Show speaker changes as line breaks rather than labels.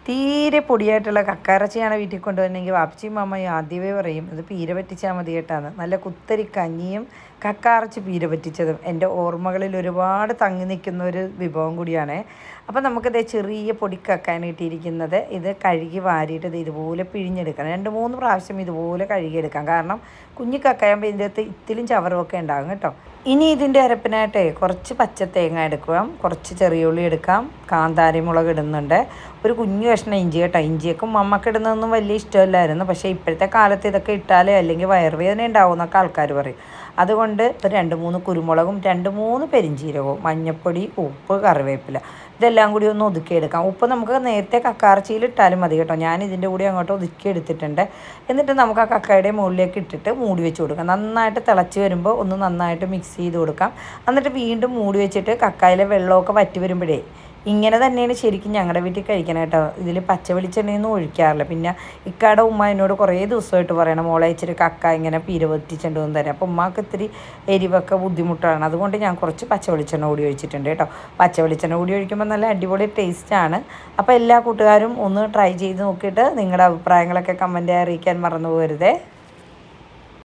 തീരെ പൊടിയായിട്ടുള്ള കക്കയിറച്ചിയാണ് വീട്ടിൽ കൊണ്ടുവരണമെങ്കിൽ വാപ്പച്ചിയും അമ്മയും ആദ്യമേ പറയും ഇത് പീര പറ്റിച്ചാൽ മതി കേട്ടാന്ന്. നല്ല കുത്തരി കഞ്ഞിയും കക്കയിറച്ചി പീര പറ്റിച്ചതും എൻ്റെ ഓർമ്മകളിൽ ഒരുപാട് തങ്ങി നിൽക്കുന്ന ഒരു വിഭവം കൂടിയാണ്. അപ്പോൾ നമുക്കിത് ചെറിയ പൊടിക്കക്കാണ് കിട്ടിയിരിക്കുന്നത്. ഇത് കഴുകി വാരിയിട്ട് ഇത് ഇതുപോലെ പിഴിഞ്ഞെടുക്കണം. 2-3 പ്രാവശ്യം ഇതുപോലെ കഴുകിയെടുക്കാം. കാരണം കുഞ്ഞു കക്കയാകുമ്പോൾ ഇതിൻ്റെ അകത്ത് ഇത്തിലും ചവറുമൊക്കെ ഉണ്ടാകും കേട്ടോ. ഇനി ഇതിൻ്റെ അരപ്പിനായിട്ടേ കുറച്ച് പച്ച തേങ്ങ എടുക്കാം, കുറച്ച് ചെറിയ ഉള്ളി എടുക്കാം, കാന്താരി മുളക് ഇടുന്നുണ്ട്, ഒരു കുഞ്ഞു കഷ്ണം ഇഞ്ചി കേട്ടോ. ഇഞ്ചിയൊക്കെ മമ്മക്ക് ഇടുന്നതൊന്നും വലിയ ഇഷ്ടമല്ലായിരുന്നു. പക്ഷേ ഇപ്പോഴത്തെ കാലത്ത് ഇതൊക്കെ ഇട്ടാലേ അല്ലെങ്കിൽ വയറുവേദന ഉണ്ടാവും എന്നൊക്കെ ആൾക്കാർ പറയും. അതുകൊണ്ട് ഒരു 2-3 കുരുമുളകും 2-3 പെരിഞ്ചീരകവും മഞ്ഞൾപ്പൊടി, ഉപ്പ്, കറിവേപ്പില ഇതെല്ലാം കൂടി ഒന്ന് ഒതുക്കിയെടുക്കാം. ഉപ്പ് നമുക്ക് നേരത്തെ കക്കയിറച്ചിയിൽ ഇട്ടാലും മതി കേട്ടോ. ഞാൻ ഇതിൻ്റെ കൂടി അങ്ങോട്ട് ഒതുക്കി എടുത്തിട്ടുണ്ട്. എന്നിട്ട് നമുക്ക് ആ കക്കയുടെ മുകളിലേക്ക് ഇട്ടിട്ട് മൂടി വെച്ച് കൊടുക്കാം. നന്നായിട്ട് തിളച്ച് വരുമ്പോൾ ഒന്ന് നന്നായിട്ട് മിക്സ് ചെയ്ത് കൊടുക്കാം. എന്നിട്ട് വീണ്ടും മൂടി വെച്ചിട്ട് കക്കായിലെ വെള്ളമൊക്കെ വറ്റി വരുമ്പോഴേ ഇങ്ങനെ തന്നെയാണ് ശരിക്കും ഞങ്ങളുടെ വീട്ടിൽ കഴിക്കണം കേട്ടോ. ഇതിൽ പച്ച വെളിച്ചെണ്ണയൊന്നും ഒഴിക്കാറില്ല. പിന്നെ ഇക്കാടെ ഉമ്മ എന്നോട് കുറേ ദിവസമായിട്ട് പറയണം മോളെ ഇച്ചിരി കക്ക ഇങ്ങനെ പീര വറ്റിച്ചുകൊണ്ട് വന്ന് തരാം. അപ്പോൾ ഉമ്മക്ക് ഇത്തിരി എരിവൊക്കെ ബുദ്ധിമുട്ടാണ്. അതുകൊണ്ട് ഞാൻ കുറച്ച് പച്ച വെളിച്ചെണ്ണ കൂടി ഒഴിച്ചിട്ടുണ്ട് കേട്ടോ. പച്ച വെളിച്ചെണ്ണ കൂടി ഒഴിക്കുമ്പോൾ നല്ല അടിപൊളി ടേസ്റ്റാണ്. അപ്പോൾ എല്ലാ കൂട്ടുകാരും ഒന്ന് ട്രൈ ചെയ്ത് നോക്കിയിട്ട് നിങ്ങളുടെ അഭിപ്രായങ്ങളൊക്കെ കമൻറ്റ് അറിയിക്കാൻ മറന്നു പോകരുതേ.